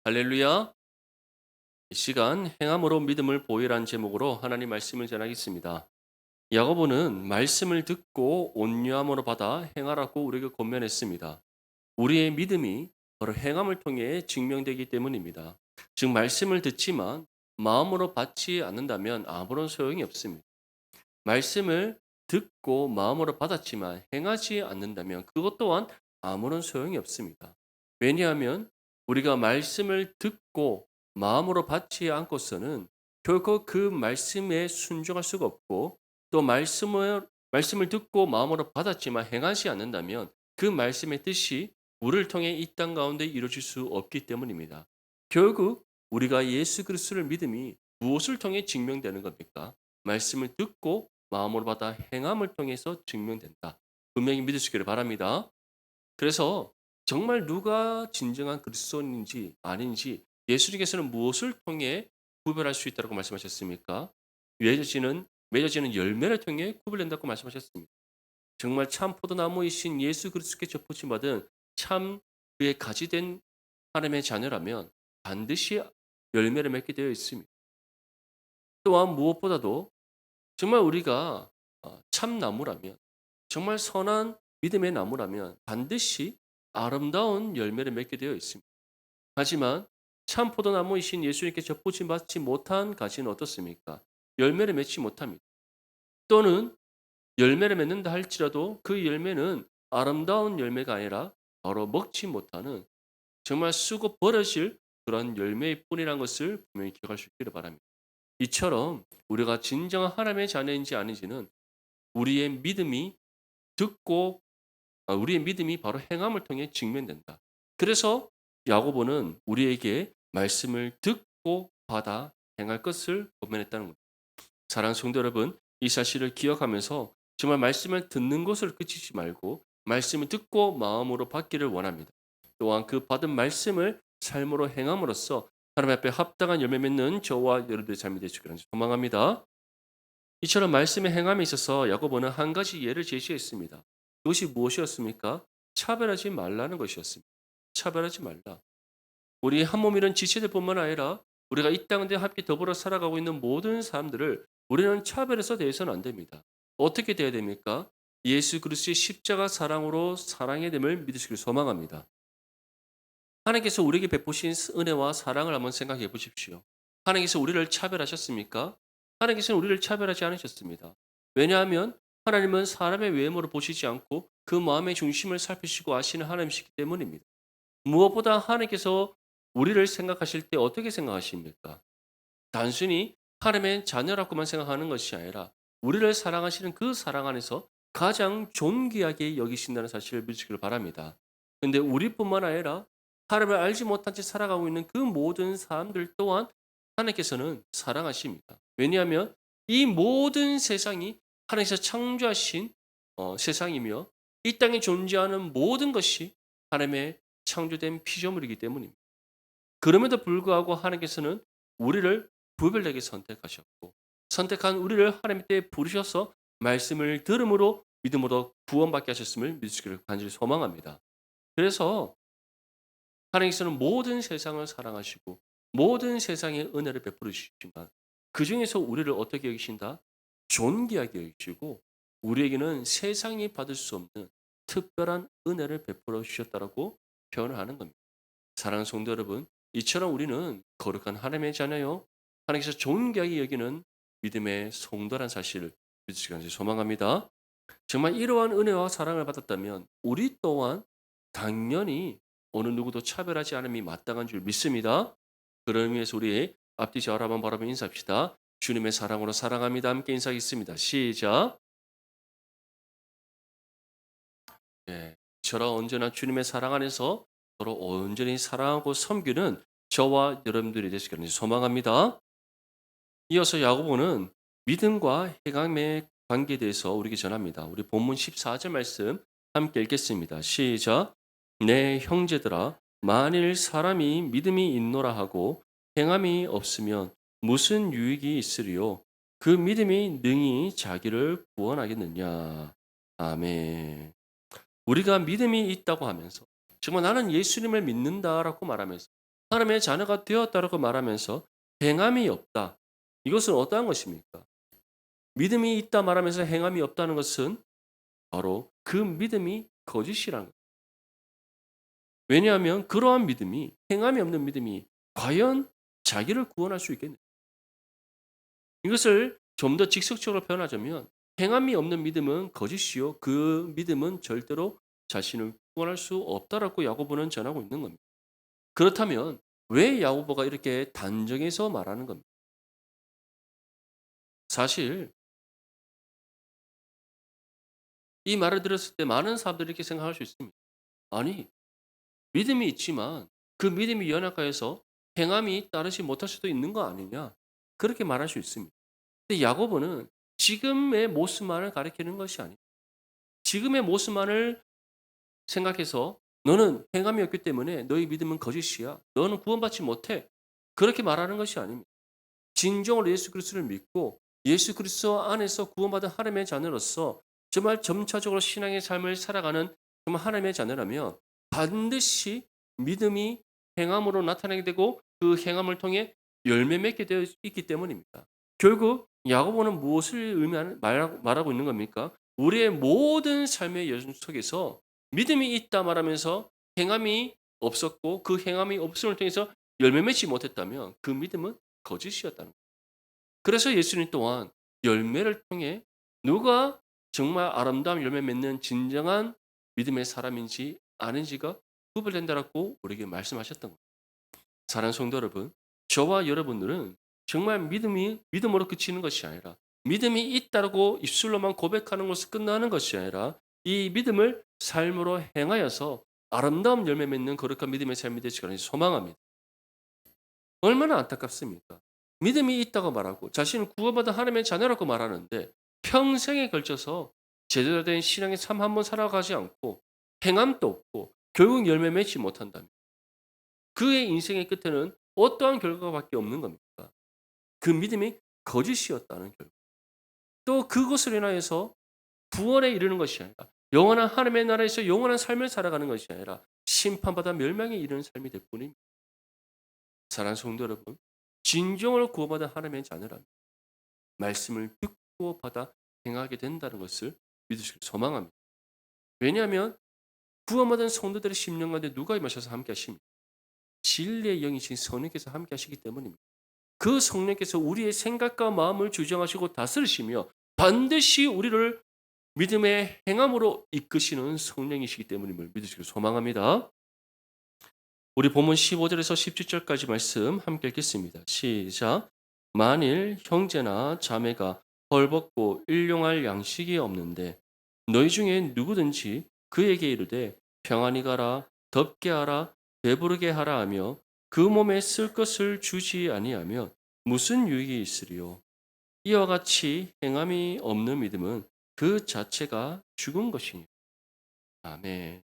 할렐루야. 이 시간 행함으로 믿음을 보이라는 제목으로 하나님 말씀을 전하겠습니다. 야고보는 말씀을 듣고 온유함으로 받아 행하라고 우리에게 권면했습니다. 우리의 믿음이 바로 행함을 통해 증명되기 때문입니다. 즉 말씀을 듣지만 마음으로 받지 않는다면 아무런 소용이 없습니다. 말씀을 듣고 마음으로 받았지만 행하지 않는다면 그것 또한 아무런 소용이 없습니다. 왜냐하면 우리가 말씀을 듣고 마음으로 받지 않고서는 결코 그 말씀에 순종할 수가 없고 또 말씀을 듣고 마음으로 받았지만 행하지 않는다면 그 말씀의 뜻이 우리를 통해 이 땅 가운데 이루어질 수 없기 때문입니다. 결국 우리가 예수 그리스도를 믿음이 무엇을 통해 증명되는 겁니까? 말씀을 듣고 마음으로 받아 행함을 통해서 증명된다. 분명히 믿으시기를 바랍니다. 그래서 정말 누가 진정한 그리스도인인지 아닌지 예수님께서는 무엇을 통해 구별할 수 있다고 말씀하셨습니까? 맺어지는 열매를 통해 구별된다고 말씀하셨습니다. 정말 참 포도나무이신 예수 그리스도께 접붙임 받은 참 그의 가지된 하나님의 자녀라면 반드시 열매를 맺게 되어 있습니다. 또한 무엇보다도 정말 우리가 참나무라면 정말 선한 믿음의 나무라면 반드시 아름다운 열매를 맺게 되어 있습니다. 하지만 참 포도나무이신 예수님께 접붙임 받지 못한 가지는 어떻습니까? 열매를 맺지 못합니다. 또는 열매를 맺는다 할지라도 그 열매는 아름다운 열매가 아니라 바로 먹지 못하는 정말 쓰고 버려질 그런 열매일 뿐이라는 것을 분명히 기억할 수 있기를 바랍니다. 이처럼 우리가 진정한 하나님의 자녀인지 아닌지는 우리의 믿음이 듣고 우리의 믿음이 바로 행함을 통해 증명된다. 그래서 야고보는 우리에게 말씀을 듣고 받아 행할 것을 권면했다는 겁니다. 사랑하는 성도 여러분, 이 사실을 기억하면서 정말 말씀을 듣는 것으로 그치지 말고 말씀을 듣고 마음으로 받기를 원합니다. 또한 그 받은 말씀을 삶으로 행함으로써 하나님 앞에 합당한 열매 맺는 저와 여러분들의 삶이 되시기를 소망합니다. 이처럼 말씀의 행함에 있어서 야고보는 한 가지 예를 제시했습니다. 그것이 무엇이었습니까? 차별하지 말라는 것이었습니다. 차별하지 말라. 우리 한 몸이란 지체들뿐만 아니라 우리가 이 땅에 함께 더불어 살아가고 있는 모든 사람들을 우리는 차별해서 대해서는 안 됩니다. 어떻게 돼야 됩니까? 예수 그리스도의 십자가 사랑으로 사랑의 됨을 믿으시길 소망합니다. 하나님께서 우리에게 베푸신 은혜와 사랑을 한번 생각해 보십시오. 하나님께서 우리를 차별하셨습니까? 하나님께서는 우리를 차별하지 않으셨습니다. 왜냐하면 하나님은 사람의 외모를 보시지 않고 그 마음의 중심을 살피시고 아시는 하나님이시기 때문입니다. 무엇보다 하나님께서 우리를 생각하실 때 어떻게 생각하십니까? 단순히 하나님의 자녀라고만 생각하는 것이 아니라 우리를 사랑하시는 그 사랑 안에서 가장 존귀하게 여기신다는 사실을 믿으시길 바랍니다. 근데 우리뿐만 아니라 하나님을 알지 못한 채 살아가고 있는 그 모든 사람들 또한 하나님께서는 사랑하십니다. 왜냐하면 이 모든 세상이 하나님께서 창조하신 세상이며 이 땅에 존재하는 모든 것이 하나님의 창조된 피조물이기 때문입니다. 그럼에도 불구하고 하나님께서는 우리를 구별되게 선택하셨고 선택한 우리를 하나님 때 부르셔서 말씀을 들음으로 믿음으로 구원받게 하셨음을 믿으시기를 간절히 소망합니다. 그래서 하나님께서는 모든 세상을 사랑하시고 모든 세상에 은혜를 베풀어 주시지만 그중에서 우리를 어떻게 여기신다? 존귀하게 여기시고 우리에게는 세상이 받을 수 없는 특별한 은혜를 베풀어 주셨다라고 표현을 하는 겁니다. 사랑하는 성도 여러분, 이처럼 우리는 거룩한 하나님의 자녀요. 하나님께서 존귀하게 여기는 믿음의 성도란 사실을 믿으시기 소망합니다. 정말 이러한 은혜와 사랑을 받았다면 우리 또한 당연히 어느 누구도 차별하지 않음이 마땅한 줄 믿습니다. 그런 의미에서 우리 앞뒤 저를 한번 바라보며 인사합시다. 주님의 사랑으로 사랑합니다. 함께 인사하겠습니다. 시작. 예, 저랑 언제나 주님의 사랑 안에서 서로 온전히 사랑하고 섬기는 저와 여러분들이 되시기를 소망합니다. 이어서 야고보는 믿음과 행함의 관계에 대해서 우리에게 전합니다. 우리 본문 14절 말씀 함께 읽겠습니다. 시작. 내 형제들아 만일 사람이 믿음이 있노라 하고 행함이 없으면 무슨 유익이 있으리요? 그 믿음이 능히 자기를 구원하겠느냐? 아멘. 우리가 믿음이 있다고 하면서 정말 나는 예수님을 믿는다라고 말하면서 하나님의 자녀가 되었다라고 말하면서 행함이 없다. 이것은 어떠한 것입니까? 믿음이 있다 말하면서 행함이 없다는 것은 바로 그 믿음이 거짓이라는 거예요. 왜냐하면 그러한 믿음이 행함이 없는 믿음이 과연 자기를 구원할 수 있겠느냐. 이것을 좀 더 직접적으로 표현하자면 행함이 없는 믿음은 거짓이요 그 믿음은 절대로 자신을 구원할 수 없다라고 야고보는 전하고 있는 겁니다. 그렇다면 왜 야고보가 이렇게 단정해서 말하는 겁니까? 사실 이 말을 들었을 때 많은 사람들이 이렇게 생각할 수 있습니다. 아니, 믿음이 있지만 그 믿음이 연약하여서 행함이 따르지 못할 수도 있는 거 아니냐? 그렇게 말할 수 있습니다. 근데 야고보는 지금의 모습만을 가리키는 것이 아니에요. 지금의 모습만을 생각해서 너는 행함이 없기 때문에 너희 믿음은 거짓이야. 너는 구원받지 못해. 그렇게 말하는 것이 아닙니다. 진정으로 예수 그리스도를 믿고 예수 그리스도 안에서 구원받은 하나님의 자녀로서 정말 점차적으로 신앙의 삶을 살아가는 정말 하나님의 자녀라면 반드시 믿음이 행함으로 나타나게 되고 그 행함을 통해 열매 맺게 되어 있기 때문입니다. 결국 야고보는 무엇을 말하고 있는 겁니까? 우리의 모든 삶의 여정 속에서 믿음이 있다 말하면서 행함이 없었고 그 행함이 없음을 통해서 열매 맺지 못했다면 그 믿음은 거짓이었다는 거예요. 그래서 예수님 또한 열매를 통해 누가 정말 아름다운 열매 맺는 진정한 믿음의 사람인지 아닌지가 구별된다라고 우리에게 말씀하셨던 거예요. 사랑하는 성도 여러분, 저와 여러분들은 정말 믿음으로 그치는 것이 아니라 믿음이 있다고 입술로만 고백하는 것을 끝나는 것이 아니라 이 믿음을 삶으로 행하여서 아름다운 열매 맺는 거룩한 믿음의 삶이 되시기를 소망합니다. 얼마나 안타깝습니까? 믿음이 있다고 말하고 자신은 구원받은 하나님의 자녀라고 말하는데 평생에 걸쳐서 제대로 된 신앙의 삶 한번 살아가지 않고 행함도 없고 결국 열매 맺지 못한다면 그의 인생의 끝에는 어떠한 결과밖에 없는 겁니까? 그 믿음이 거짓이었다는 결과. 또 그것을 인하여서 구원에 이르는 것이 아니라 영원한 하나님의 나라에서 영원한 삶을 살아가는 것이 아니라 심판받아 멸망에 이르는 삶이 될 뿐입니다. 사랑하는 성도 여러분, 진정으로 구원받은 하나님의 자녀라면 말씀을 듣고 받아 행하게 된다는 것을 믿으시길 소망합니다. 왜냐하면 구원받은 성도들의 심령 가운데 누가 임하셔서 함께 하십니까? 진리의 영이신 성령께서 함께 하시기 때문입니다. 그 성령께서 우리의 생각과 마음을 주장하시고 다스리시며 반드시 우리를 믿음의 행함으로 이끄시는 성령이시기 때문임을 믿으시길 소망합니다. 우리 본문 15절에서 17절까지 말씀 함께 읽겠습니다. 시작. 만일 형제나 자매가 헐벗고 일용할 양식이 없는데 너희 중에 누구든지 그에게 이르되 평안히 가라 덥게 하라 배부르게 하라 하며 그 몸에 쓸 것을 주지 아니하면 무슨 유익이 있으리요. 이와 같이 행함이 없는 믿음은 그 자체가 죽은 것이니. 아멘.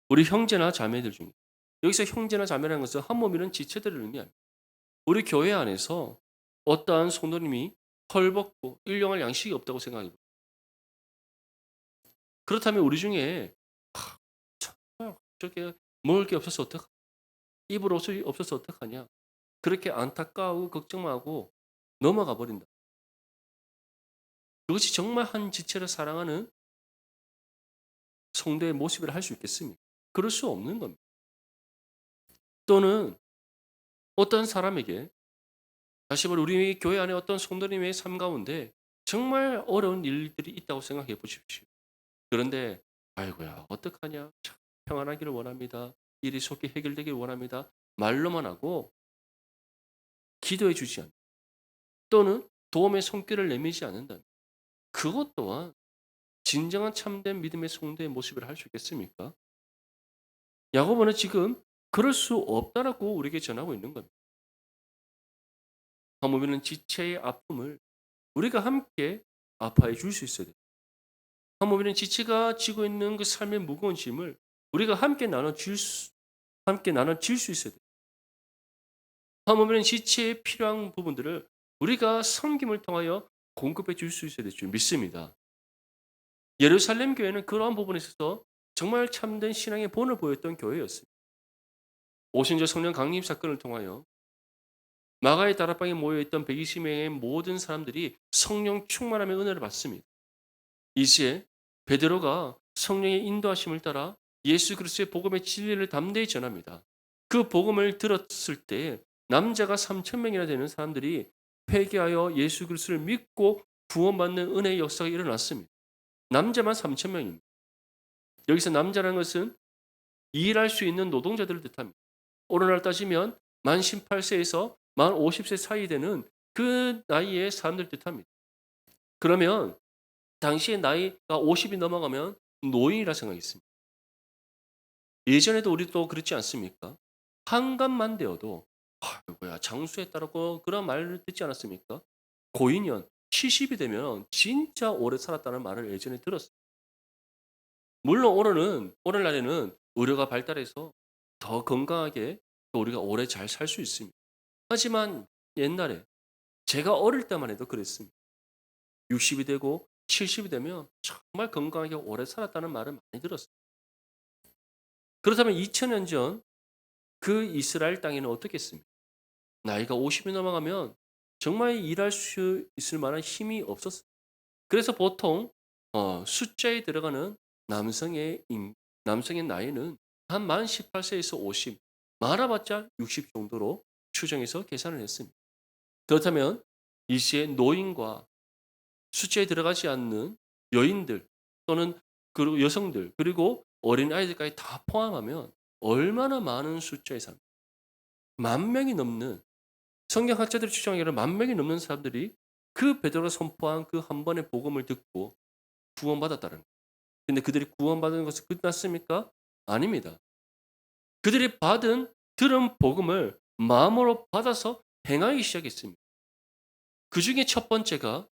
우리 형제나 자매들 중에 여기서 형제나 자매라는 것은 한 몸이는 지체들을 의미합니다. 우리 교회 안에서 어떠한 성도님이 헐벗고 일용할 양식이 없다고 생각해 요 그렇다면 우리 중에 정말 저게 먹을 게 없어서 어떡하 입을 옷이 없어서 어떡하냐 그렇게 안타까워 걱정만 하고 넘어가 버린다. 그것이 정말 한 지체를 사랑하는 성도의 모습이라 할 수 있겠습니까? 그럴 수 없는 겁니다. 또는 어떤 사람에게 다시 말해 우리 교회 안에 어떤 성도님의 삶 가운데 정말 어려운 일들이 있다고 생각해 보십시오. 그런데 "아이고야 어떡하냐. 참 평안하기를 원합니다. 일이 속히 해결되기를 원합니다." 말로만 하고 기도해 주지 않는 또는 도움의 손길을 내밀지 않는다면 그것 또한 진정한 참된 믿음의 성도의 모습이라 할 수 있겠습니까? 야고보는 지금 그럴 수 없다라고 우리에게 전하고 있는 겁니다. 하물며 지체의 아픔을 우리가 함께 아파해 줄 수 있어야 돼요. 하물며 지체가 지고 있는 그 삶의 무거운 짐을 우리가 함께 나눠질 수 있어야 돼요. 하물며 지체에 필요한 부분들을 우리가 섬김을 통하여 공급해 줄 수 있어야 될 줄 믿습니다. 예루살렘 교회는 그러한 부분에 있어서 정말 참된 신앙의 본을 보였던 교회였습니다. 오순절 성령 강림 사건을 통하여 마가의 다락방에 모여있던 120명의 모든 사람들이 성령 충만함의 은혜를 받습니다. 이시에 베드로가 성령의 인도하심을 따라 예수 그리스도의 복음의 진리를 담대히 전합니다. 그 복음을 들었을 때 남자가 3천 명이나 되는 사람들이 회개하여 예수 그리스도를 믿고 구원받는 은혜의 역사가 일어났습니다. 남자만 3천 명입니다. 여기서 남자라는 것은 일할 수 있는 노동자들을 뜻합니다. 오늘날 따지면 만 18세에서 만 50세 사이 되는 그 나이의 사람들 뜻합니다. 그러면 당시의 나이가 50이 넘어가면 노인이라 생각했습니다. 예전에도 우리도 그렇지 않습니까? 한갑만 되어도 아이고야 장수했다라고 그런 말을 듣지 않았습니까? 고인년 70이 되면 진짜 오래 살았다는 말을 예전에 들었어요. 물론 오늘날에는 의료가 발달해서 더 건강하게 또 우리가 오래 잘 살 수 있습니다. 하지만 옛날에 제가 어릴 때만 해도 그랬습니다. 60이 되고 70이 되면 정말 건강하게 오래 살았다는 말을 많이 들었어요. 그렇다면 2000년 전 그 이스라엘 땅에는 어떻겠습니까? 나이가 50이 넘어가면 정말 일할 수 있을 만한 힘이 없었어요. 그래서 보통 숫자에 들어가는 남성의 남성의 나이는 한 만 18세에서 50, 많아봤자 60 정도로 추정해서 계산을 했습니다. 그렇다면 이 시에 노인과 숫자에 들어가지 않는 여인들 또는 그리고 여성들 그리고 어린아이들까지 다 포함하면 얼마나 많은 숫자의 사람, 만 명이 넘는 성경학자들이 추정하기로 만 명이 넘는 사람들이 그 베드로가 선포한 그 한 번의 복음을 듣고 구원받았다는 거예요. 근데 그들이 구원받은 것은 끝났습니까? 아닙니다. 그들이 들은 복음을 마음으로 받아서 행하기 시작했습니다. 그 중에 첫 번째가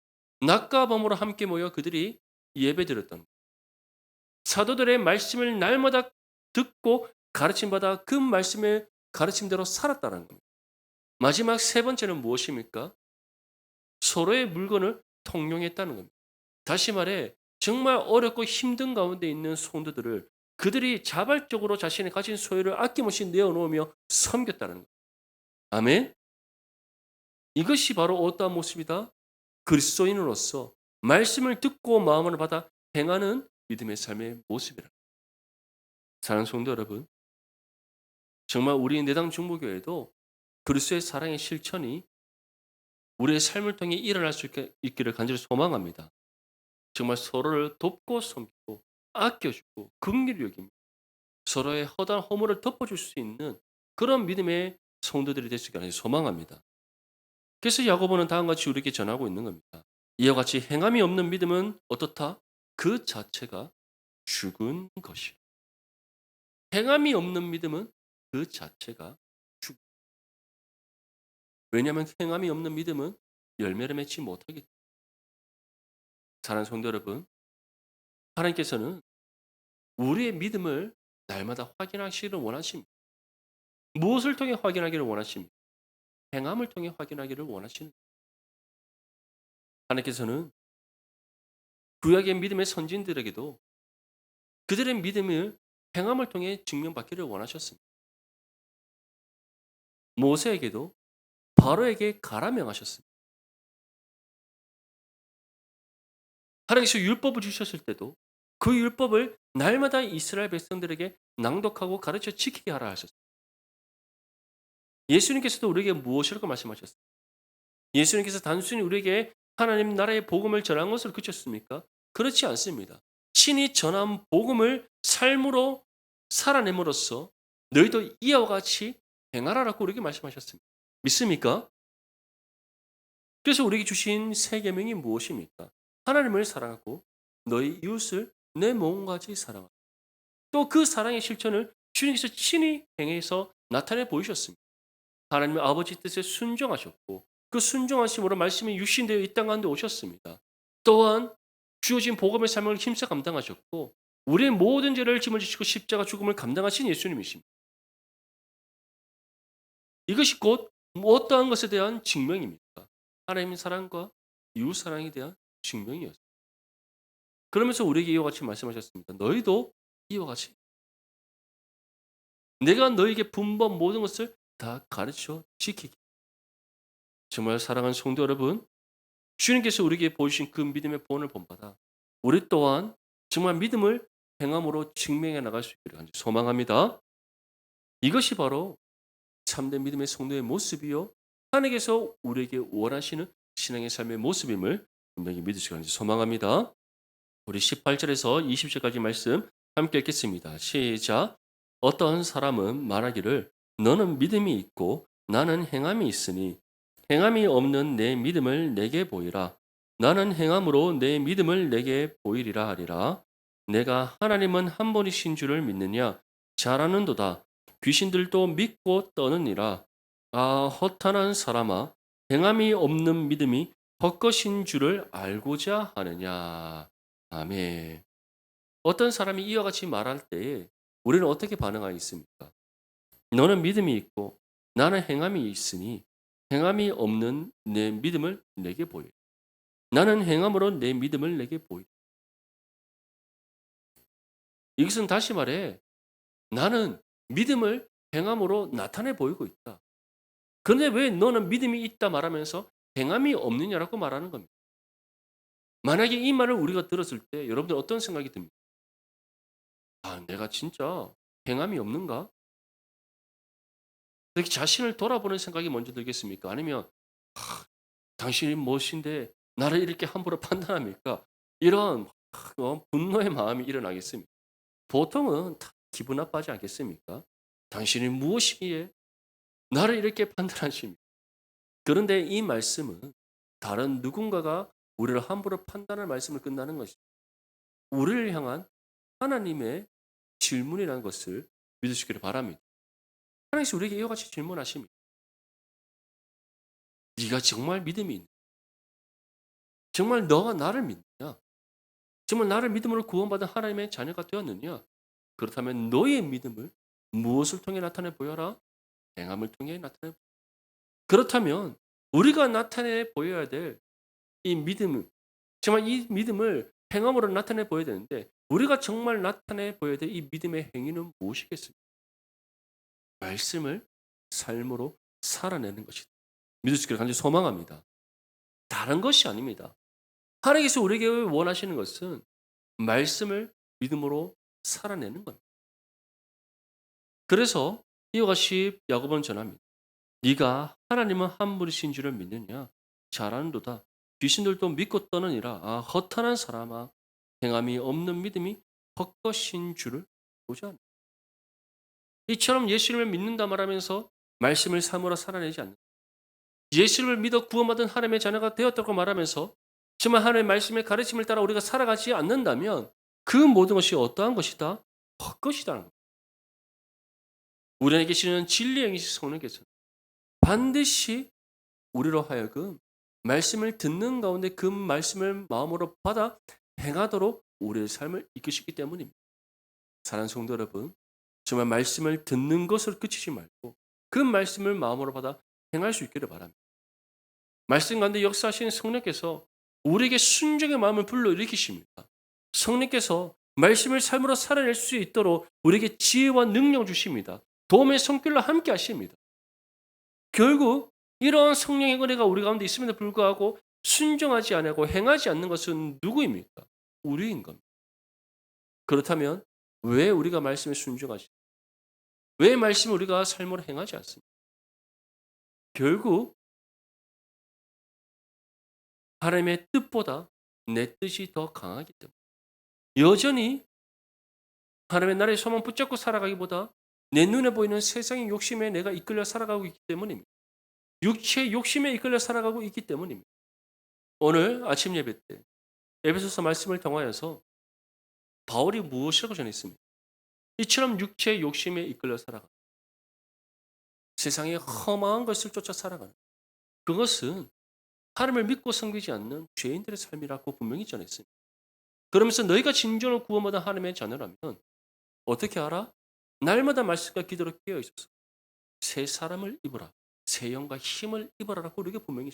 낮과 밤으로 함께 모여 그들이 예배드렸다는 거예요. 사도들의 말씀을 날마다 듣고 가르침받아 그 말씀의 가르침대로 살았다는 겁니다. 마지막 세 번째는 무엇입니까? 서로의 물건을 통용했다는 겁니다. 다시 말해 정말 어렵고 힘든 가운데 있는 성도들을 그들이 자발적으로 자신이 가진 소유를 아낌없이 내어놓으며 섬겼다는 거예요. 아멘. 이것이 바로 어떠한 모습이다? 그리스도인으로서 말씀을 듣고 마음을 받아 행하는 믿음의 삶의 모습이라. 사랑하는 성도 여러분, 정말 우리 내당 중보교회도 그리스도의 사랑의 실천이 우리의 삶을 통해 일어날 수 있기를 간절히 소망합니다. 정말 서로를 돕고 섬기고 아껴주고 긍휼히 여기며 서로의 허다한 허물을 덮어줄 수 있는 그런 믿음의 성도들이 될 수 있기를 소망합니다. 그래서 야고보는 다음과 같이 우리에게 전하고 있는 겁니다. 이와 같이 행함이 없는 믿음은 어떻다? 그 자체가 죽은 것이요. 행함이 없는 믿음은 그 자체가 죽. 왜냐하면 행함이 없는 믿음은 열매를 맺지 못하기 때문에. 사랑하는 성도 여러분, 하나님께서는 우리의 믿음을 날마다 확인하시기를 원하십니다. 무엇을 통해 확인하기를 원하십니까? 행함을 통해 확인하기를 원하시는 거예요. 하나님께서는 구약의 믿음의 선진들에게도 그들의 믿음을 행함을 통해 증명받기를 원하셨습니다. 모세에게도 바로에게 가라 명하셨습니다. 하나님께서 율법을 주셨을 때도 그 율법을 날마다 이스라엘 백성들에게 낭독하고 가르쳐 지키게 하라 하셨습니다. 예수님께서도 우리에게 무엇이라고 말씀하셨습니까? 예수님께서 단순히 우리에게 하나님 나라의 복음을 전한 것을 그쳤습니까? 그렇지 않습니다. 친히 전한 복음을 삶으로 살아냄으로써 너희도 이와 같이 행하라라고 우리에게 말씀하셨습니다. 믿습니까? 그래서 우리에게 주신 세 계명이 무엇입니까? 하나님을 사랑하고 너희 이웃을 내 몸과 같이 사랑하라. 또 그 사랑의 실천을 주님께서 친히 행해서 나타내 보이셨습니다. 하나님의 아버지 뜻에 순종하셨고 그 순종하심으로 말씀이 육신되어 이 땅 가운데 오셨습니다. 또한 주어진 복음의 삶을 힘써 감당하셨고 우리의 모든 죄를 짐을 지시고 십자가 죽음을 감당하신 예수님이십니다. 이것이 곧 어떠한 것에 대한 증명입니까? 하나님의 사랑과 이웃 사랑에 대한 증명이었습니다. 그러면서 우리에게 이와 같이 말씀하셨습니다. 너희도 이와 같이 내가 너에게 분번 모든 것을 다 가르쳐 지키기. 정말 사랑하는 성도 여러분, 주님께서 우리에게 보여주신 그 믿음의 본을 본받아 우리 또한 정말 믿음을 행함으로 증명해 나갈 수 있기를 간절히 소망합니다. 이것이 바로 참된 믿음의 성도의 모습이요, 하나님께서 우리에게 원하시는 신앙의 삶의 모습임을 분명히 믿으시기 간절히 소망합니다. 우리 18절에서 20절까지 말씀 함께 읽겠습니다. 시작. 어떤 사람은 말하기를 너는 믿음이 있고 나는 행함이 있으니 행함이 없는 내 믿음을 내게 보이라. 나는 행함으로 내 믿음을 내게 보이리라 하리라. 내가 하나님은 한 분이신 줄을 믿느냐? 잘하는도다. 귀신들도 믿고 떠느니라. 아, 허탄한 사람아, 행함이 없는 믿음이 헛것인 줄을 알고자 하느냐? 아멘. 어떤 사람이 이와 같이 말할 때에 우리는 어떻게 반응하겠습니까? 너는 믿음이 있고 나는 행함이 있으니 행함이 없는 내 믿음을 내게 보여. 나는 행함으로 내 믿음을 내게 보여. 이것은 다시 말해 나는 믿음을 행함으로 나타내 보이고 있다. 그런데 왜 너는 믿음이 있다 말하면서 행함이 없느냐라고 말하는 겁니다. 만약에 이 말을 우리가 들었을 때 여러분들 어떤 생각이 듭니까? 아, 내가 진짜 행함이 없는가? 이렇게 자신을 돌아보는 생각이 먼저 들겠습니까? 아니면 당신이 무엇인데 나를 이렇게 함부로 판단합니까? 이런 분노의 마음이 일어나겠습니다. 보통은 다 기분 나빠하지 않겠습니까? 당신이 무엇이기에 나를 이렇게 판단하십니까? 그런데 이 말씀은 다른 누군가가 우리를 함부로 판단할 말씀을 끝나는 것입니다. 우리를 향한 하나님의 질문이라는 것을 믿으시기를 바랍니다. 하나님께서 우리에게 이와 같이 질문하십니다. 네가 정말 믿음이 있냐? 정말 너가 나를 믿느냐? 정말 나를 믿음으로 구원받은 하나님의 자녀가 되었느냐? 그렇다면 너의 믿음을 무엇을 통해 나타내 보여라? 행함을 통해 나타내. 그렇다면 우리가 나타내 보여야 될 이 믿음은 정말 이 믿음을 행함으로 나타내 보여야 되는데 우리가 정말 나타내 보여야 될 이 믿음의 행위는 무엇이겠습니까? 말씀을 삶으로 살아내는 것이다. 믿을 수 있기를 간절히 소망합니다. 다른 것이 아닙니다. 하나님께서 우리에게 원하시는 것은 말씀을 믿음으로 살아내는 겁니다. 그래서 이와 같이 야고보는 전합니다. 네가 하나님은 한 분이신 줄을 믿느냐? 잘하는도다. 귀신들도 믿고 떠느니라. 아, 허탄한 사람아, 행함이 없는 믿음이 헛것인 줄을 보지 않나. 이처럼 예수님을 믿는다 말하면서 말씀을 삶으로 살아내지 않는, 예수를 믿어 구원받은 하나님의 자녀가 되었다고 말하면서 정말 하나님의 말씀의 가르침을 따라 우리가 살아가지 않는다면 그 모든 것이 어떠한 것이다? 헛것이다는 겁니다. 우리 안에 계시는 진리의 영이신 성령께서는 반드시 우리로 하여금 말씀을 듣는 가운데 그 말씀을 마음으로 받아 행하도록 우리의 삶을 이끄시기 때문입니다. 사랑하는 성도 여러분, 정말 말씀을 듣는 것으로 그치지 말고 그 말씀을 마음으로 받아 행할 수 있기를 바랍니다. 말씀 가운데 역사하시는 성령께서 우리에게 순종의 마음을 불러일으키십니다. 성령께서 말씀을 삶으로 살아낼 수 있도록 우리에게 지혜와 능력을 주십니다. 도움의 손길로 함께 하십니다. 결국 이러한 성령의 은혜가 우리 가운데 있음에도 불구하고 순종하지 않고 행하지 않는 것은 누구입니까? 우리인 겁니다. 그렇다면 왜 우리가 말씀에 순종하지? 왜 말씀을 우리가 삶으로 행하지 않습니까? 결국 하나님의 뜻보다 내 뜻이 더 강하기 때문에 여전히 하나님의 나라의 소망 붙잡고 살아가기보다 내 눈에 보이는 세상의 욕심에 내가 이끌려 살아가고 있기 때문입니다. 육체의 욕심에 이끌려 살아가고 있기 때문입니다. 오늘 아침 예배 때 에베소서 말씀을 통하여서 바울이 무엇이라고 전했습니까? 이처럼 육체의 욕심에 이끌려 살아가 세상의 험한 것을 쫓아 살아가는 그것은 하나님을 믿고 섬기지 않는 죄인들의 삶이라고 분명히 전했습니다. 그러면서 너희가 진정으로 구원받은 하나님의 자녀라면 어떻게 알아? 날마다 말씀과 기도로 깨어 있어서 새 사람을 입어라. 새 영과 힘을 입어라라고 우리에게 분명히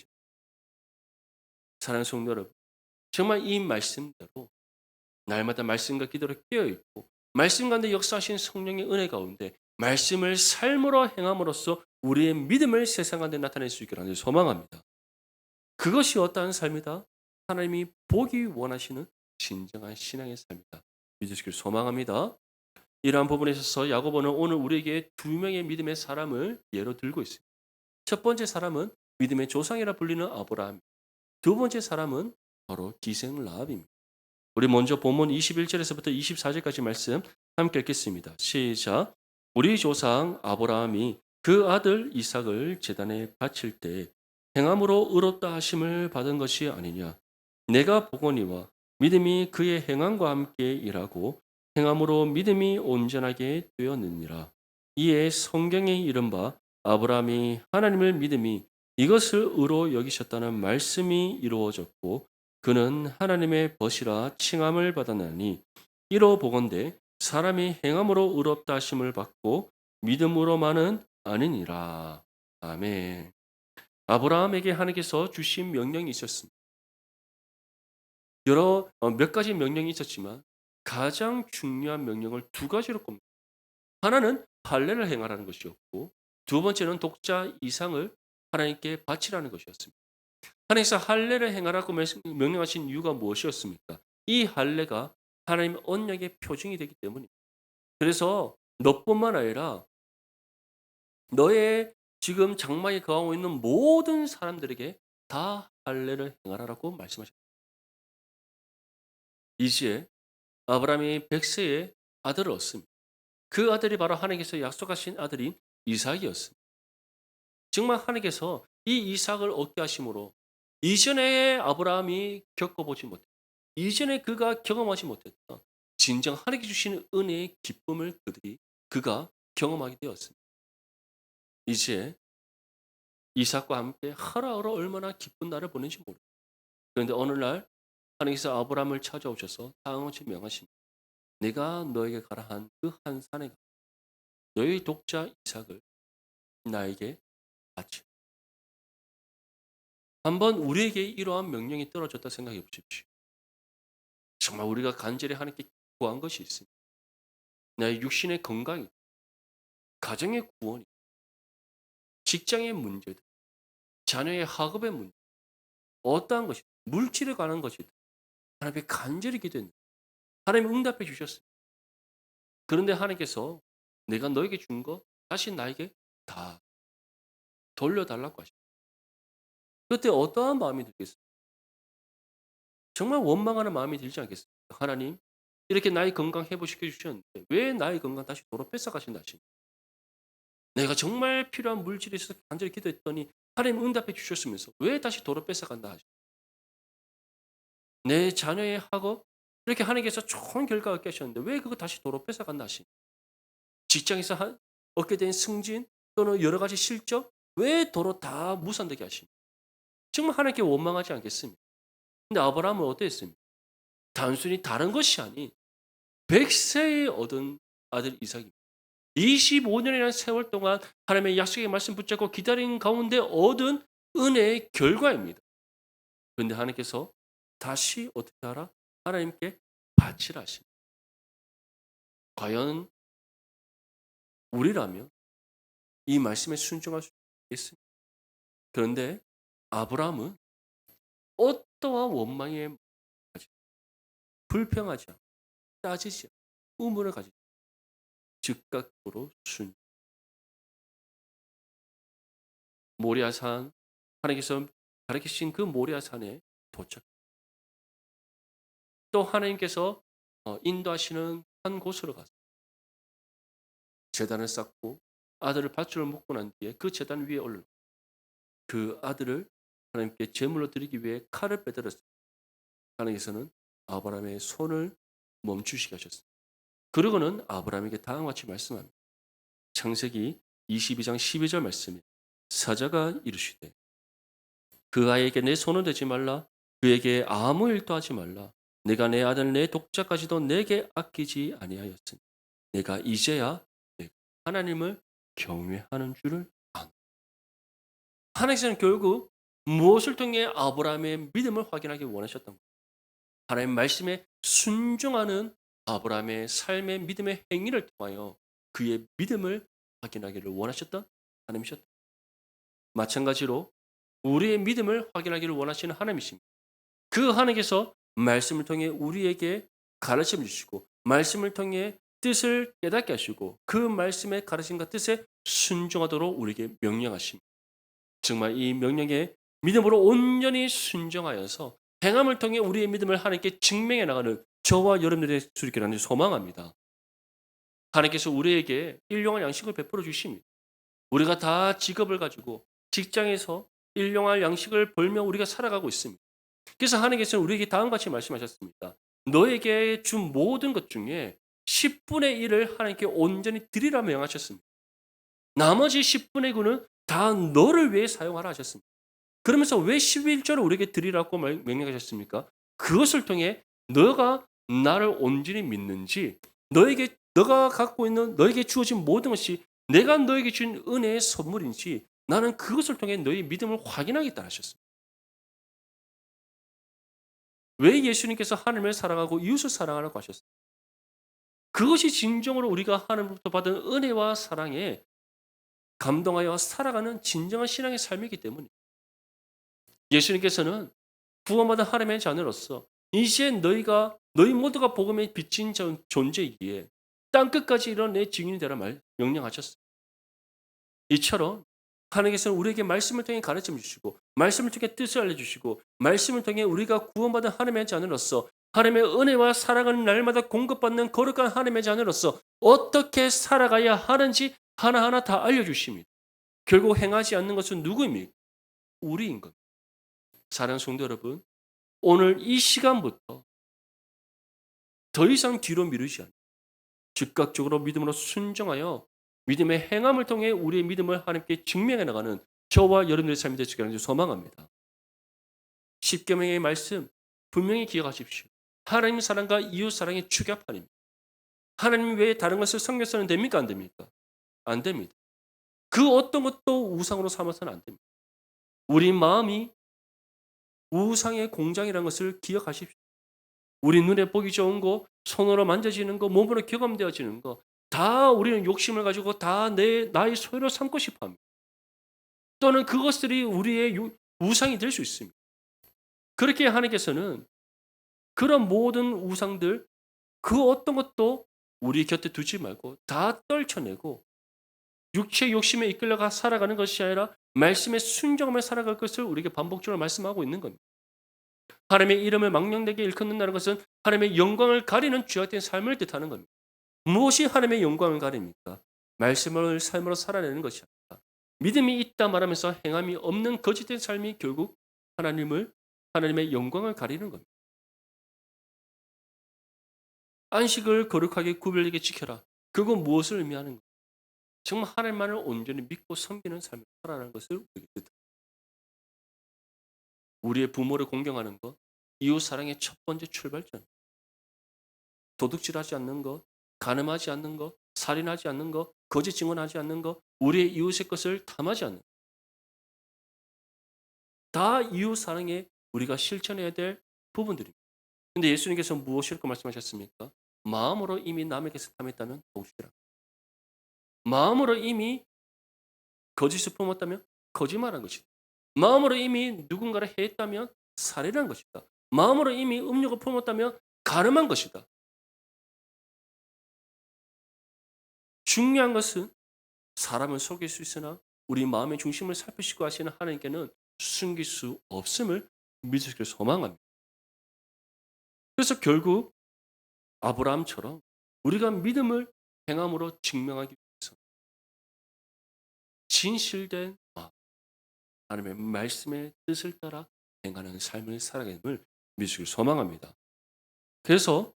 사랑하는 성도 여러분, 정말 이 말씀대로 날마다 말씀과 기도로 깨어 있고 말씀 가운데 역사하신 성령의 은혜 가운데 말씀을 삶으로 행함으로써 우리의 믿음을 세상 가운데 나타낼 수 있기를 하나님 소망합니다. 그것이 어떠한 삶이다? 하나님이 보기 원하시는 진정한 신앙의 삶이다. 믿으시길 소망합니다. 이러한 부분에 있어서 야고보는 오늘 우리에게 두 명의 믿음의 사람을 예로 들고 있습니다. 첫 번째 사람은 믿음의 조상이라 불리는 아브라함. 두 번째 사람은 바로 기생 라합입니다. 우리 먼저 본문 21절에서부터 24절까지 말씀 함께 읽겠습니다. 시작. 우리 조상 아브라함이 그 아들 이삭을 제단에 바칠 때 행함으로 의롭다 하심을 받은 것이 아니냐. 내가 보거니와 믿음이 그의 행함과 함께 일하고 행함으로 믿음이 온전하게 되었느니라. 이에 성경에 이른바 아브라함이 하나님을 믿음이 이것을 의로 여기셨다는 말씀이 이루어졌고 그는 하나님의 벗이라 칭함을 받았나니 이로 보건대 사람이 행함으로 의롭다 하심을 받고 믿음으로만은 아니니라. 아멘. 아브라함에게 하나님께서 주신 명령이 있었습니다. 몇 가지 명령이 있었지만 가장 중요한 명령을 두 가지로 꼽니다. 하나는 할례를 행하라는 것이었고 두 번째는 독자 이상을 하나님께 바치라는 것이었습니다. 하나님께서 할례를 행하라고 명령하신 이유가 무엇이었습니까? 이 할례가 하나님의 언약의 표징이 되기 때문입니다. 그래서 너뿐만 아니라 너의 지금 장막에 거하고 있는 모든 사람들에게 다 할례를 행하라고 말씀하셨습니다. 이제 아브라함이 100세의 아들을 얻습니다. 그 아들이 바로 하나님께서 약속하신 아들인 이삭이었습니다. 정말 하나님께서 이 이삭을 얻게 하심으로 이전에 아브라함이 겪어보지 못했다. 이전에 그가 경험하지 못했다. 진정 하나님께 주시는 은혜의 기쁨을 그가 경험하게 되었습니다. 이제 이삭과 함께 하루하루 얼마나 기쁜 날을 보낸지 모릅니다. 그런데 어느 날 하나님께서 아브라함을 찾아오셔서 다음같이 명하십니다. 내가 너에게 가라 한 그 한 산에 가 너의 독자 이삭을 나에게 바치라. 한번 우리에게 이러한 명령이 떨어졌다 생각해 보십시오. 정말 우리가 간절히 하나님께 구한 것이 있습니다. 나의 육신의 건강이, 가정의 구원이, 직장의 문제들, 자녀의 학업의 문제, 어떠한 것이든 물질에 관한 것이든 하나님께 간절히 기도했는데 하나님 응답해 주셨습니다. 그런데 하나님께서 내가 너에게 준 거 다시 나에게 다 돌려달라고 하십니다. 그때 어떠한 마음이 들겠습니까? 정말 원망하는 마음이 들지 않겠습니까? 하나님 이렇게 나의 건강 회복시켜 주셨는데 왜 나의 건강 다시 도로 뺏어가신다 하십니까? 내가 정말 필요한 물질이 있어서 간절히 기도했더니 하나님 응답해 주셨으면서 왜 다시 도로 뺏어간다 하십니까? 내 자녀의 학업 이렇게 하나님께서 좋은 결과 얻게 하셨는데 왜 그거 다시 도로 뺏어간다 하십니까? 직장에서 얻게 된 승진 또는 여러 가지 실적 왜 도로 다 무산되게 하십니까? 정말 하나님께 원망하지 않겠습니까? 근데 아브라함은 어땠습니까? 단순히 다른 것이 아닌 100세에 얻은 아들 이삭입니다. 25년이라는 세월 동안 하나님의 약속의 말씀 붙잡고 기다린 가운데 얻은 은혜의 결과입니다. 그런데 하나님께서 다시 어떻게 하라? 하나님께 바치라 하십니다. 과연 우리라면 이 말씀에 순종할 수 있겠습니까? 그런데 아브라함은 어떠한 원망에 불평하지 않고 따지지 않고 의문을 가지고 즉각으로 모리아산 하나님께서 가르치신 그 모리아산에 도착. 또 하나님께서 인도하시는 한 곳으로 가서 제단을 쌓고 아들을 밧줄을 묶고 난 뒤에 그 제단 위에 올라 그 아들을 하나님께 제물로 드리기 위해 칼을 빼들었습니다. 하나님께서는 아브라함의 손을 멈추시게 하셨습니다. 그러고는 아브라함에게 다음과 같이 말씀합니다. 창세기 22장 12절 말씀입니다. 사자가 이르시되 그 아이에게 내 손을 대지 말라 그에게 아무 일도 하지 말라 내가 내 아들 내 독자까지도 내게 아끼지 아니하였으니 내가 이제야 내가 하나님을 경외하는 줄을 아노라. 하나님께서는 결국 무엇을 통해 아브라함의 믿음을 확인하기 원하셨던 거예요. 하나님 말씀에 순종하는 아브라함의 삶의 믿음의 행위를 통하여 그의 믿음을 확인하기를 원하셨던 하나님이셨다. 마찬가지로 우리의 믿음을 확인하기를 원하시는 하나님이십니다. 그 하나님께서 말씀을 통해 우리에게 가르침을 주시고 말씀을 통해 뜻을 깨닫게 하시고 그 말씀의 가르침과 뜻에 순종하도록 우리에게 명령하십니다. 정말 이 명령에 믿음으로 온전히 순종하여서 행함을 통해 우리의 믿음을 하나님께 증명해 나가는 저와 여러분들의 수 있기를 소망합니다. 하나님께서 우리에게 일용할 양식을 베풀어 주십니다. 우리가 다 직업을 가지고 직장에서 일용할 양식을 벌며 우리가 살아가고 있습니다. 그래서 하나님께서는 우리에게 다음과 같이 말씀하셨습니다. 너에게 준 모든 것 중에 10분의 1을 하나님께 온전히 드리라 명하셨습니다. 나머지 10분의 9는 다 너를 위해 사용하라 하셨습니다. 그러면서 왜 11조를 우리에게 드리라고 명령하셨습니까? 그것을 통해 너가 나를 온전히 믿는지 너가 갖고 있는 너에게 주어진 모든 것이 내가 너에게 준 은혜의 선물인지 나는 그것을 통해 너의 믿음을 확인하겠다 하셨습니다. 왜 예수님께서 하나님을 사랑하고 이웃을 사랑하라고 하셨습니까? 그것이 진정으로 우리가 하나님으로부터 받은 은혜와 사랑에 감동하여 살아가는 진정한 신앙의 삶이기 때문입니다. 예수님께서는 구원받은 하나님의 자녀로서 이제 너희 모두가 복음에 비친 존재이기에 땅 끝까지 이런 내 증인이 되라 명령하셨습니다. 이처럼 하나님께서는 우리에게 말씀을 통해 가르침을 주시고 말씀을 통해 뜻을 알려주시고 말씀을 통해 우리가 구원받은 하나님의 자녀로서 하나님의 은혜와 사랑을 날마다 공급받는 거룩한 하나님의 자녀로서 어떻게 살아가야 하는지 하나하나 다 알려주십니다. 결국 행하지 않는 것은 누구입니까? 우리인 겁니다. 사랑하는 성도 여러분, 오늘 이 시간부터 더 이상 뒤로 미루지 않고 즉각적으로 믿음으로 순종하여 믿음의 행함을 통해 우리의 믿음을 하나님께 증명해 나가는 저와 여러분들의 삶이 되시기를 소망합니다. 십계명의 말씀 분명히 기억하십시오. 하나님 사랑과 이웃 사랑의 축약판입니다. 하나님 외에 다른 것을 섬겨서는 됩니까? 안 됩니까? 안 됩니다. 그 어떤 것도 우상으로 삼아서는 안 됩니다. 우리 마음이 우상의 공장이라는 것을 기억하십시오. 우리 눈에 보기 좋은 거, 손으로 만져지는 거, 몸으로 경험되어지는 거, 다 우리는 욕심을 가지고 다 나의 소유로 삼고 싶어 합니다. 또는 그것들이 우리의 우상이 될 수 있습니다. 그렇게 하나님께서는 그런 모든 우상들, 그 어떤 것도 우리 곁에 두지 말고 다 떨쳐내고 육체 욕심에 이끌려가 살아가는 것이 아니라 말씀에 순종하며 살아갈 것을 우리에게 반복적으로 말씀하고 있는 겁니다. 하나님의 이름을 망령되게 일컫는다는 것은 하나님의 영광을 가리는 죄악된 삶을 뜻하는 겁니다. 무엇이 하나님의 영광을 가립니까? 말씀을 삶으로 살아내는 것이 아니라 믿음이 있다 말하면서 행함이 없는 거짓된 삶이 결국 하나님의 영광을 가리는 겁니다. 안식을 거룩하게 구별되게 지켜라. 그건 무엇을 의미하는 가 정말 하나님만을 온전히 믿고 섬기는 삶을 살아가는 것을 우리에게 뜻합니다. 우리의 부모를 공경하는 것, 이웃 사랑의 첫 번째 출발점. 도둑질하지 않는 것, 간음하지 않는 것, 살인하지 않는 것, 거짓 증언하지 않는 것, 우리의 이웃의 것을 탐하지 않는 것. 다 이웃 사랑에 우리가 실천해야 될 부분들입니다. 근데 예수님께서 무엇이라고 말씀하셨습니까? 마음으로 이미 남에게서 탐했다면 도둑이라. 마음으로 이미 거짓을 품었다면 거짓말한 것이다. 마음으로 이미 누군가를 해했다면 살인한 것이다. 마음으로 이미 음욕을 품었다면 간음한 것이다. 중요한 것은 사람을 속일 수 있으나 우리 마음의 중심을 살피시고 하시는 하나님께는 숨길 수 없음을 믿으시길 소망합니다. 그래서 결국 아브라함처럼 우리가 믿음을 행함으로 증명하기 위해서 진실된 하나님의 말씀의 뜻을 따라 행하는 삶을 살아가는 믿으시길 소망합니다. 그래서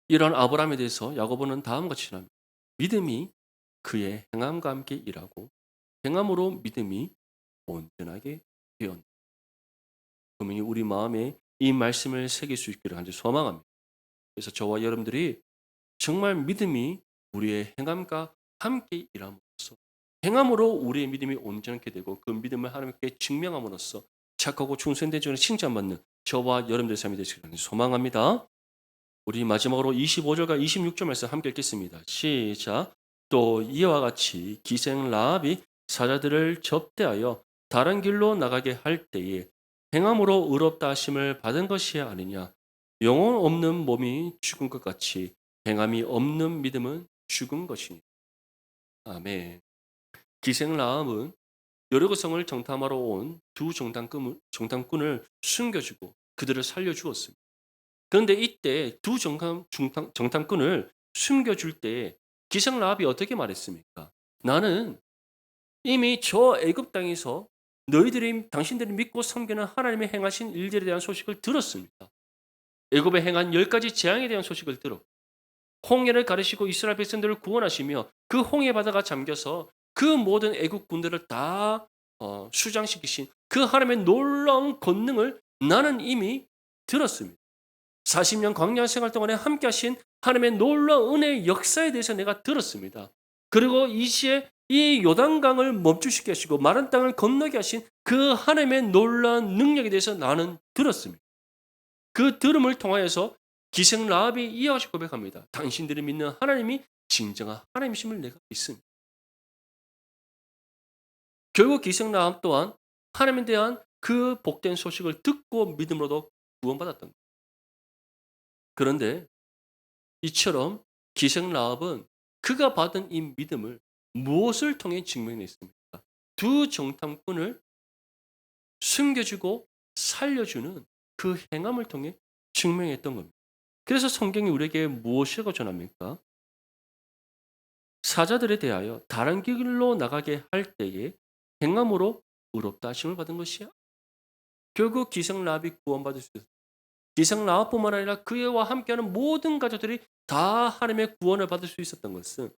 이런 아브라함에 대해서 야고보는 다음과 같이 전합니다. 믿음이 그의 행함과 함께 일하고 행함으로 믿음이 온전하게 되었다. 분명히 우리 마음에 이 말씀을 새길 수 있기를 간절히 소망합니다. 그래서 저와 여러분들이 정말 믿음이 우리의 행함과 함께 일함으로써 행함으로 우리의 믿음이 온전하게 되고 그 믿음을 하나님께 증명함으로써 착하고 충성된 자는 칭찬받는 저와 여러분들의 삶이 되시기를 소망합니다. 우리 마지막으로 25절과 26절 말씀 함께 읽겠습니다. 시작. 또 이와 같이 기생 라합이 사자들을 접대하여 다른 길로 나가게 할 때에 행함으로 의롭다 하심을 받은 것이 아니냐. 영혼 없는 몸이 죽은 것 같이 행함이 없는 믿음은 죽은 것이니. 아멘. 기생 라합은 여리고성을 정탐하러 온 두 정탐꾼을 숨겨주고 그들을 살려주었습니다. 그런데 이때 두 정탐꾼을 숨겨줄 때 기생 라합이 어떻게 말했습니까? 나는 이미 저 애굽 땅에서 당신들이 믿고 섬기는 하나님의 행하신 일들에 대한 소식을 들었습니다. 애굽에 행한 10가지 재앙에 대한 소식을 들었고 홍해를 가르시고 이스라엘 백성들을 구원하시며 그 홍해 바다가 잠겨서 그 모든 애국 군대를 다 수장시키신 그 하나님의 놀라운 권능을 나는 이미 들었습니다. 40년 광야 생활 동안에 함께 하신 하나님의 놀라운 은혜의 역사에 대해서 내가 들었습니다. 그리고 이시에 이 요단강을 멈추시게 하시고 마른 땅을 건너게 하신 그 하나님의 놀라운 능력에 대해서 나는 들었습니다. 그 들음을 통하여서 기생 라합이 이어가지고 고백합니다. 당신들이 믿는 하나님이 진정한 하나님이심을 내가 믿습니다. 결국 기생 라합 또한 하나님에 대한 그 복된 소식을 듣고 믿음으로도 구원받았던 거예요. 그런데 이처럼 기생 라합은 그가 받은 이 믿음을 무엇을 통해 증명했습니까? 두 정탐꾼을 숨겨주고 살려주는 그 행함을 통해 증명했던 겁니다. 그래서 성경이 우리에게 무엇이라고 전합니까? 사자들에 대하여 다른 길로 나가게 할 때에 행함으로 의롭다 하심을 받은 것이야. 결국 기생 라합이 구원받을 수 있었다. 기생 라합뿐만 아니라 그와 함께하는 모든 가족들이 다 하나님의 구원을 받을 수 있었던 것은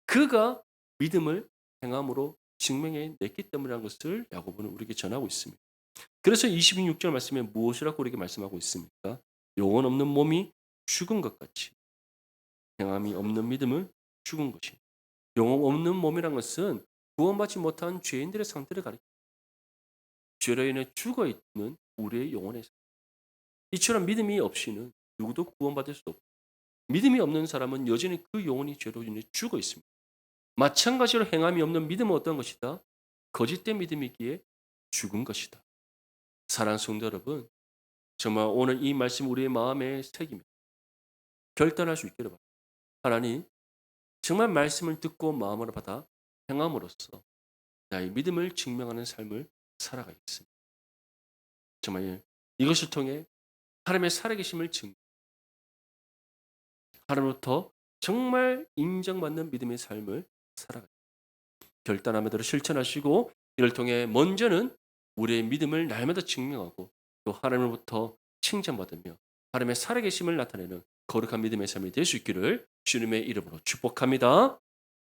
그가 믿음을 행함으로 증명해 냈기 때문이라는 것을 야고보는 우리에게 전하고 있습니다. 그래서 26절 말씀에 무엇이라고 우리에게 말씀하고 있습니까? 영혼 없는 몸이 죽은 것 같이 행함이 없는 믿음은 죽은 것이. 영혼 없는 몸이란 것은 구원받지 못한 죄인들의 상태를 가리킵니다. 죄로 인해 죽어 있는 우리의 영혼의 상태. 이처럼 믿음이 없이는 누구도 구원받을 수 없고 믿음이 없는 사람은 여전히 그 영혼이 죄로 인해 죽어 있습니다. 마찬가지로 행함이 없는 믿음은 어떤 것이다? 거짓된 믿음이기에 죽은 것이다. 사랑하는 성도 여러분, 정말 오늘 이 말씀 우리의 마음에 새기며 결단할 수 있기를 바랍니다. 하나님, 정말 말씀을 듣고 마음으로 받아 행함으로써 나의 믿음을 증명하는 삶을 살아가겠습니다. 정말 이것을 통해 하나님의 살아계심을 하나님으로부터 정말 인정받는 믿음의 삶을 살아가겠습니다. 결단함에도 실천하시고 이를 통해 먼저는 우리의 믿음을 날마다 증명하고 또 하나님으로부터 칭찬받으며 하나님의 살아계심을 나타내는 거룩한 믿음의 삶이 될 수 있기를 주님의 이름으로 축복합니다.